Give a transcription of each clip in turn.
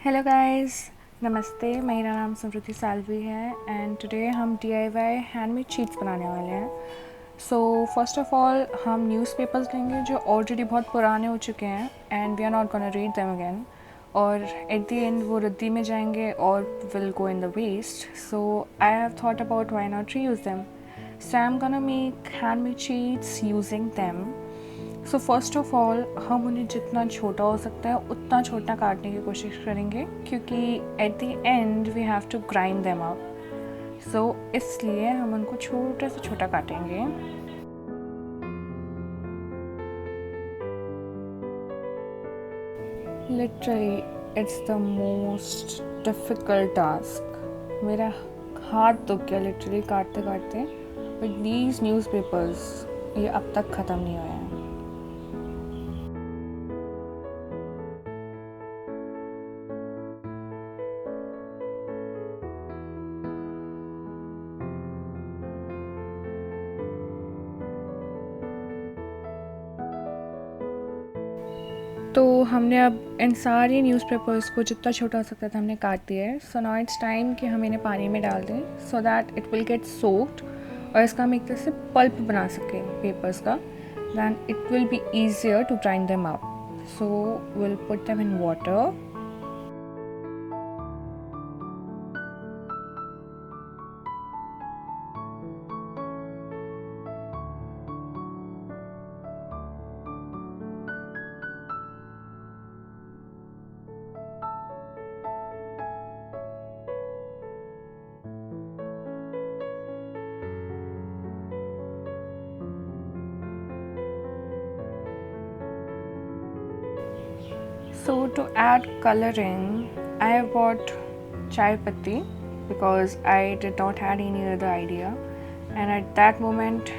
Hello guys, नमस्ते। मेरा नाम समृद्धि सालवी है एंड टुडे हम DIY हैंडमेड शीट्स बनाने वाले हैं। सो फर्स्ट ऑफ ऑल हम न्यूज़पेपर्स लेंगे जो ऑलरेडी बहुत पुराने हो चुके हैं and we are not gonna read them again, और एट द एंड वो रद्दी में जाएंगे और will go in the waste. So I have thought about why not reuse them, so I am gonna make handmade sheets using them. So first of all हम उन्हें जितना छोटा हो सकता है उतना छोटा काटने की कोशिश करेंगे, क्योंकि at the end we have to grind them up. So इसलिए हम उनको छोटा से छोटा काटेंगे। Literally it's the most difficult task. मेरा हाथ दुख गया लिटरली काटते काटते, बट दीज न्यूज़पेपर्स ये अब तक ख़त्म नहीं हुए हैं। तो हमने अब इन सारी न्यूज़पेपर्स को जितना छोटा हो सकता था हमने काट दिया है। सो नाउ इट्स टाइम कि हम इन्हें पानी में डाल दें so that it will get soaked, और इसका हम एक तरह से पल्प बना सकें पेपर्स का। Then it will be easier to grind them up. So will put them in water. So to add coloring, I have bought chai patti because I did not had any other idea, and at that moment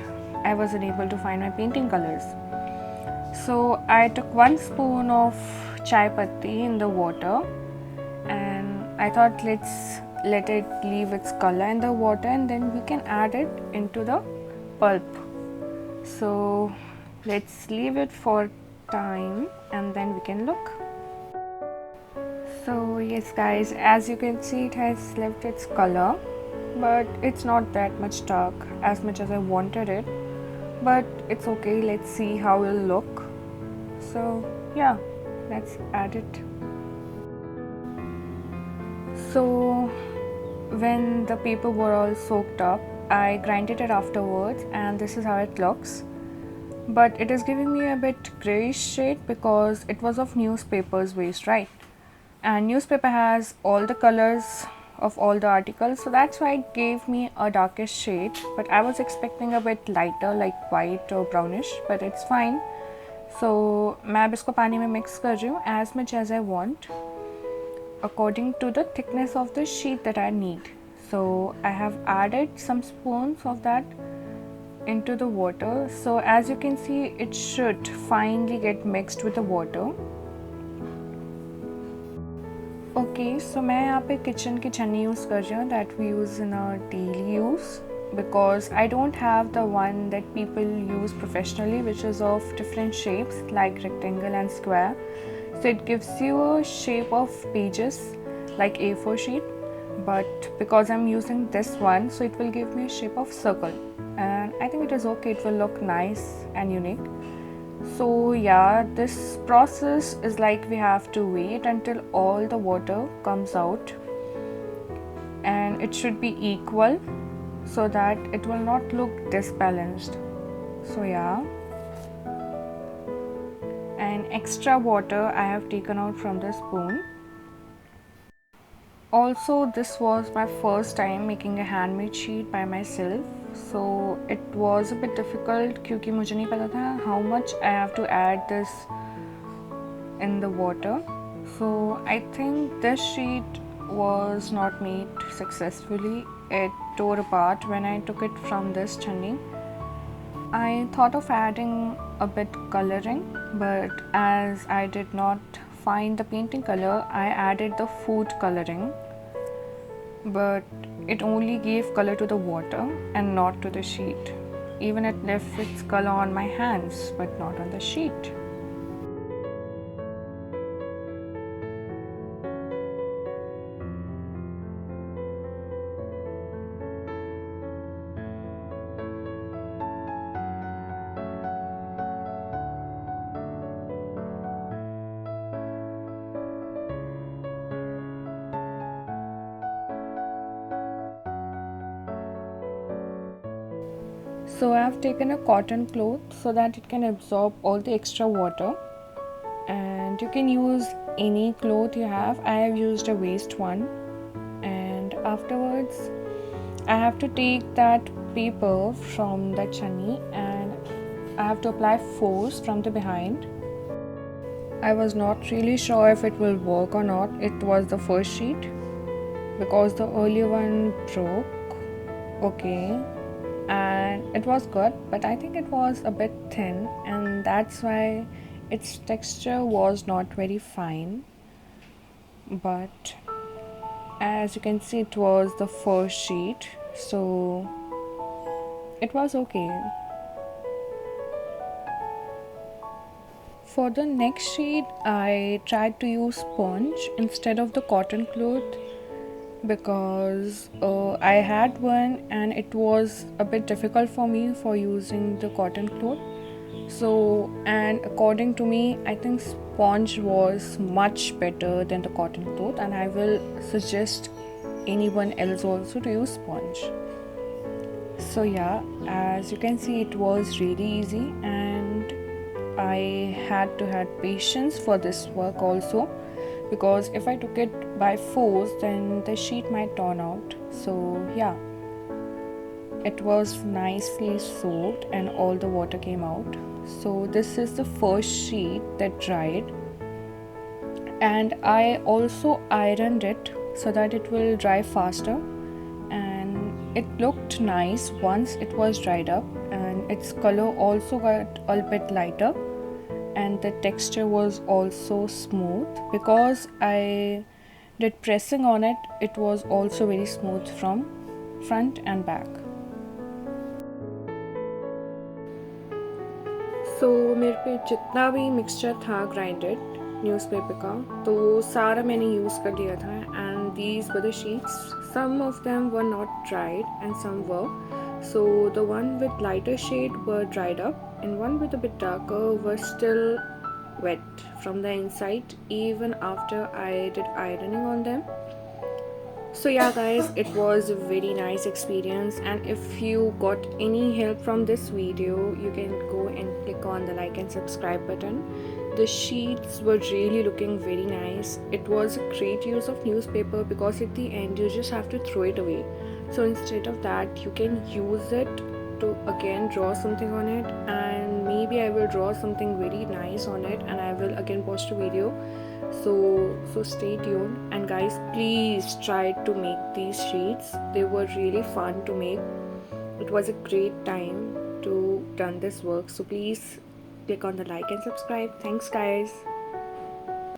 I wasn't able to find my painting colors. So I took 1 spoon of chai patti in the water, and I thought let's let it leave its color in the water and then we can add it into the pulp. So let's leave it for time and then we can look. So yes guys, as you can see it has left its color, but it's not that much dark as much as I wanted it, but it's okay. Let's see how it will look. So yeah, let's add it. So when the paper were all soaked up, I grinded it afterwards and this is how it looks, but it is giving me a bit grayish shade because it was of newspapers waste, right? And newspaper has all the colors of all the articles, so that's why it gave me a darkish shade, but I was expecting a bit lighter like white or brownish, but it's fine. So मैं अब इसको पानी में mix कर रही हूँ as much as I want according to the thickness of the sheet that I need. So I have added some spoons of that into the water. So as you can see it should finally get mixed with the water. Okay, so मैं यहाँ पे kitchen की छन्नी use कर रही हूँ that we use in a daily use, because I don't have the one that people use professionally which is of different shapes like rectangle and square. So it gives you a shape of pages like A4 sheet, but because I'm using this one, so it will give me a shape of circle, and I think it is okay. It will look nice and unique. So yeah, this process is like we have to wait until all the water comes out and it should be equal so that it will not look disbalanced. So yeah, and extra water I have taken out from the spoon. Also, this was my first time making a handmade sheet by myself, so it was a bit difficult क्योंकि मुझे नहीं पता था how much I have to add this in the water. So I think this sheet was not made successfully. It tore apart when I took it from this chunni. I thought of adding a bit coloring, but as I did not find the painting color, I added the food coloring, but it only gave color to the water and not to the sheet. Even it left its color on my hands but not on the sheet. So I have taken a cotton cloth so that it can absorb all the extra water, and you can use any cloth you have. I have used a waste one, and afterwards I have to take that paper from the chunni and I have to apply force from the behind. I was not really sure if it will work or not. It was the first sheet because the earlier one broke. Okay, and it was good, but I think it was a bit thin, and that's why its texture was not very fine. But as you can see, it was the first sheet, so it was okay. For the next sheet, I tried to use sponge instead of the cotton cloth because I had one and it was a bit difficult for me for using the cotton cloth. So, and according to me, I think sponge was much better than the cotton cloth, and I will suggest anyone else also to use sponge. So yeah, as you can see, it was really easy, and I had to have patience for this work also, because if I took it by force, then the sheet might turn out. So yeah, it was nicely soaked and all the water came out. So this is the first sheet that dried, and I also ironed it so that it will dry faster, and it looked nice once it was dried up, and its color also got a bit lighter, and the texture was also smooth because I did pressing on it. It was also very smooth from front and back. So मेरे पे जितना भी mixture था grinded newspaper का, तो वो सारा मैंने यूज़ कर लिया था, and these were the sheets. Some of them were not dried and some were. So the one with lighter shade were dried up, and one with a bit darker were still wet from the inside even after I did ironing on them. So yeah guys, it was a very nice experience, and if you got any help from this video, you can go and click on the like and subscribe button. The sheets were really looking very nice. It was a great use of newspaper because at the end you just have to throw it away. So instead of that, you can use it to again draw something on it, and maybe I will draw something very nice on it and I will again post a video. So stay tuned, and guys, please try to make these sheets. They were really fun to make. It was a great time to done this work. So please click on the like and subscribe. Thanks guys.